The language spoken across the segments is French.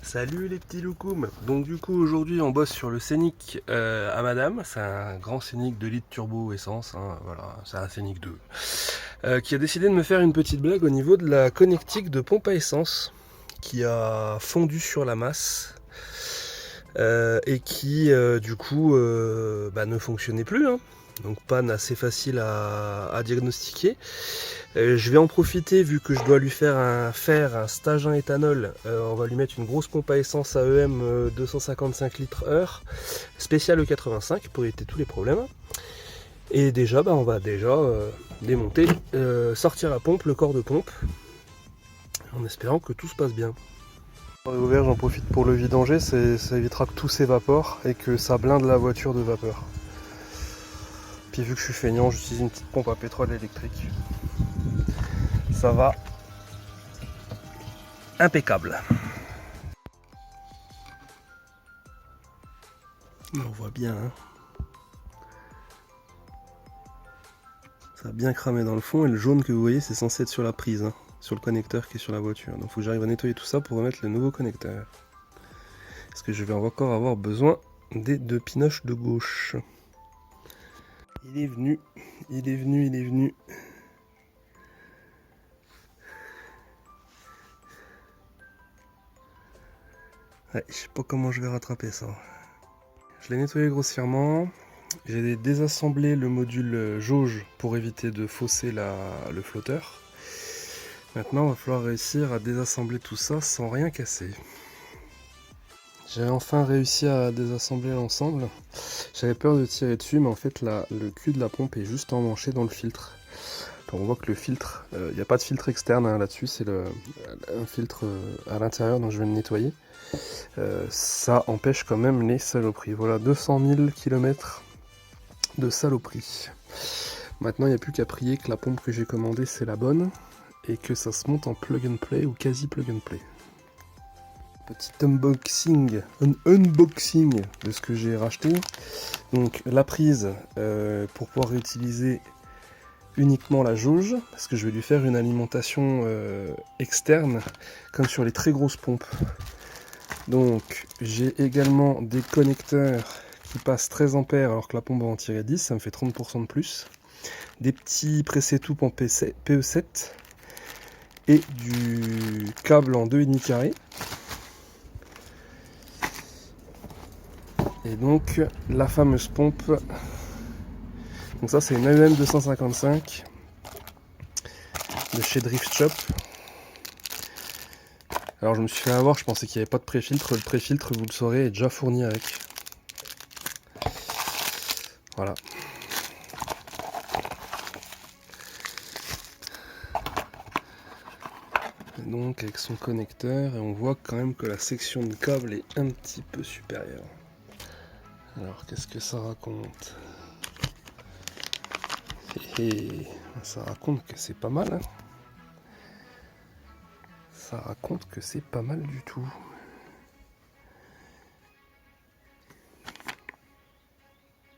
Salut les petits loukoums. Donc du coup aujourd'hui on bosse sur le Scénic à Madame. C'est un grand Scénic 2 litres turbo essence, hein, voilà, c'est un Scénic 2. Qui a décidé de me faire une petite blague au niveau de la connectique de pompe à essence qui a fondu sur la masse et qui du coup ne fonctionnait plus, hein. Donc panne assez facile à diagnostiquer. Je vais en profiter vu que je dois lui faire un stage 1 éthanol. On va lui mettre une grosse pompe à essence AEM 255 litres heure, spéciale E85 pour éviter tous les problèmes. Et déjà, on va démonter, sortir la pompe, le corps de pompe, en espérant que tout se passe bien. Ouvert, j'en profite pour le vidanger, ça évitera que tout s'évapore et que ça blinde la voiture de vapeur. Puis vu que je suis feignant, j'utilise une petite pompe à pétrole électrique. Ça va impeccable. On voit bien, hein. Ça a bien cramé dans le fond et le jaune que vous voyez c'est censé être sur la prise, hein, sur le connecteur qui est sur la voiture. Donc il faut que j'arrive à nettoyer tout ça pour remettre le nouveau connecteur. Parce que je vais encore avoir besoin des deux pinoches de gauche. Il est venu, il est venu, il est venu. Ouais, je sais pas comment je vais rattraper ça. Je l'ai nettoyé grossièrement. J'ai désassemblé le module jauge pour éviter de fausser le flotteur. Maintenant, il va falloir réussir à désassembler tout ça sans rien casser. J'ai enfin réussi à désassembler l'ensemble. J'avais peur de tirer dessus, mais en fait, le cul de la pompe est juste emmanché dans le filtre. Alors, on voit que le filtre, il n'y a pas de filtre externe, hein, là-dessus, c'est un filtre à l'intérieur, donc je vais le nettoyer. Ça empêche quand même les saloperies. Voilà, 200 000 km de saloperies. Maintenant, il n'y a plus qu'à prier que la pompe que j'ai commandée, c'est la bonne, et que ça se monte en plug and play ou quasi plug and play. Petit unboxing, un unboxing de ce que j'ai racheté. Donc la prise pour pouvoir réutiliser uniquement la jauge, parce que je vais lui faire une alimentation externe, comme sur les très grosses pompes. Donc j'ai également des connecteurs qui passent 13 ampères alors que la pompe va en tirer 10, ça me fait 30% de plus. Des petits pressés-tout en PE7 et du câble en 2,5 carré. Et donc la fameuse pompe, donc ça c'est une AEM 255 de chez Drift Shop. Alors je me suis fait avoir, je pensais qu'il n'y avait pas de pré-filtre. Le pré-filtre, vous le saurez, est déjà fourni avec. Voilà. Et donc avec son connecteur, et on voit quand même que la section de câble est un petit peu supérieure. Alors qu'est-ce que ça raconte? Ça raconte que c'est pas mal, hein. Ça raconte que c'est pas mal du tout.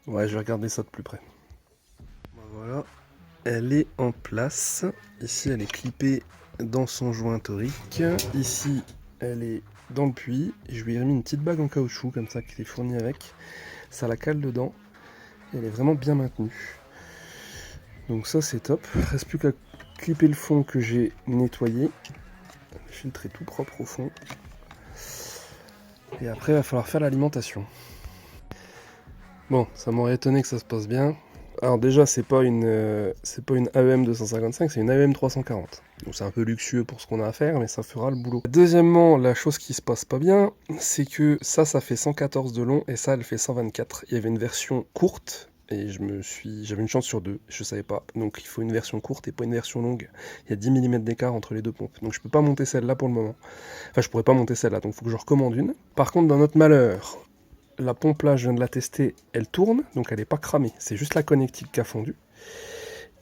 Ouais, je vais regarder ça de plus près. Voilà, elle est en place. Ici, elle est clippée dans son joint torique. Ici, elle est dans le puits. Je lui ai mis une petite bague en caoutchouc, comme ça, qui est fournie avec. Ça la cale dedans. Elle est vraiment bien maintenue. Donc ça, c'est top. Reste plus qu'à clipper le fond que j'ai nettoyé. Le filtre est tout propre au fond. Et après, il va falloir faire l'alimentation. Bon, ça m'aurait étonné que ça se passe bien. Alors déjà, c'est pas une AEM 255, c'est une AEM 340. Donc c'est un peu luxueux pour ce qu'on a à faire, mais ça fera le boulot. Deuxièmement, la chose qui se passe pas bien, c'est que ça fait 114 de long et ça, elle fait 124. Il y avait une version courte et j'avais une chance sur deux, je savais pas. Donc il faut une version courte et pas une version longue. Il y a 10 mm d'écart entre les deux pompes. Donc je peux pas monter celle-là pour le moment. Enfin, je pourrais pas monter celle-là, donc il faut que je recommande une. Par contre, dans notre malheur, la pompe là, je viens de la tester, elle tourne, donc elle n'est pas cramée. C'est juste la connectique qui a fondu.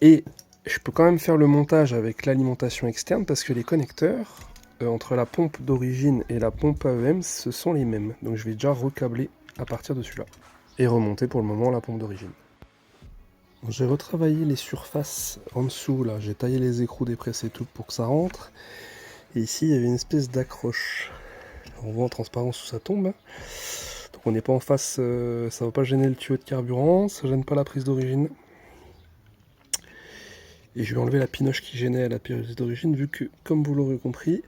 Et je peux quand même faire le montage avec l'alimentation externe parce que les connecteurs entre la pompe d'origine et la pompe AEM, ce sont les mêmes. Donc je vais déjà recabler à partir de celui-là. Et remonter pour le moment la pompe d'origine. J'ai retravaillé les surfaces en dessous, là. J'ai taillé les écrous des pressés tout pour que ça rentre. Et ici, il y avait une espèce d'accroche. on voit en transparence où ça tombe. Donc on n'est pas en face, ça va pas gêner le tuyau de carburant, ça gêne pas la prise d'origine. Et je vais enlever la pinoche qui gênait à la prise d'origine, vu que, comme vous l'aurez compris,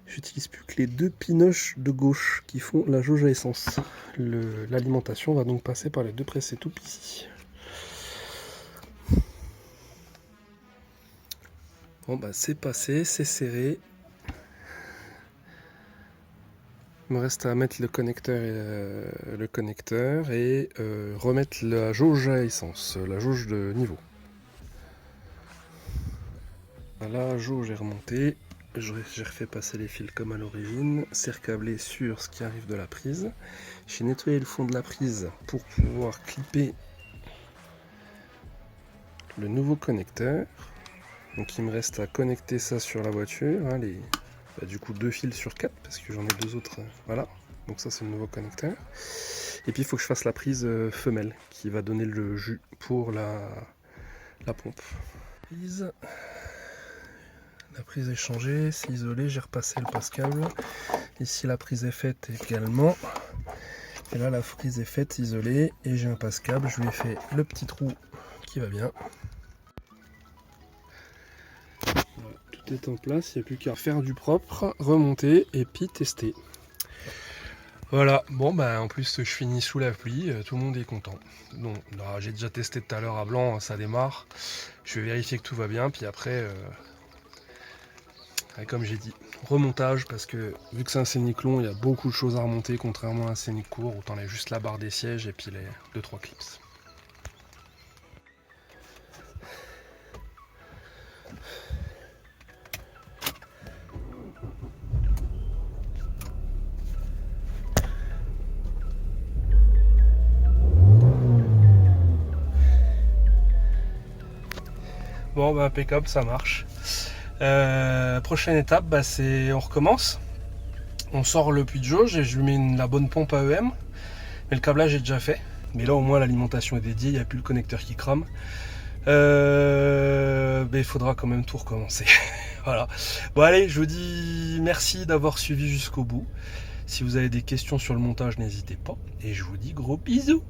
j'utilise plus que les 2 pinoches de gauche qui font la jauge à essence. L'alimentation va donc passer par les 2 pressés tout ici. Bon bah c'est passé, c'est serré. Il me reste à mettre le connecteur et remettre la jauge à essence, la jauge de niveau. La jauge est remontée. J'ai refait passer les fils comme à l'origine, c'est recablé sur ce qui arrive de la prise. J'ai nettoyé le fond de la prise pour pouvoir clipper le nouveau connecteur. Donc il me reste à connecter ça sur la voiture, hein, du coup 2 fils sur 4 parce que j'en ai 2 autres, voilà. Donc ça c'est le nouveau connecteur. Et puis il faut que je fasse la prise femelle qui va donner le jus pour la pompe. La prise est changée, c'est isolé, j'ai repassé le passe-câble. Ici la prise est faite également. Et là la prise est faite, isolée, et j'ai un passe-câble, je lui ai fait le petit trou qui va bien. Voilà, tout est en place, il n'y a plus qu'à faire du propre, remonter et puis tester. Voilà, bon bah en plus je finis sous la pluie, tout le monde est content. Donc j'ai déjà testé tout à l'heure à blanc, ça démarre. Je vais vérifier que tout va bien, puis après... comme j'ai dit, remontage, parce que vu que c'est un scénic long, il y a beaucoup de choses à remonter, contrairement à un scénic court où t'enlèves juste la barre des sièges et puis les 2-3 clips. Bon bah impeccable, ça marche. Prochaine étape, bah, c'est on recommence. On sort le puits de jauge et je lui mets la bonne pompe AEM. Mais le câblage est déjà fait. Mais là au moins l'alimentation est dédiée, il n'y a plus le connecteur qui crame. Mais il faudra quand même tout recommencer. Voilà. Bon allez, je vous dis merci d'avoir suivi jusqu'au bout. Si vous avez des questions sur le montage, n'hésitez pas. Et je vous dis gros bisous.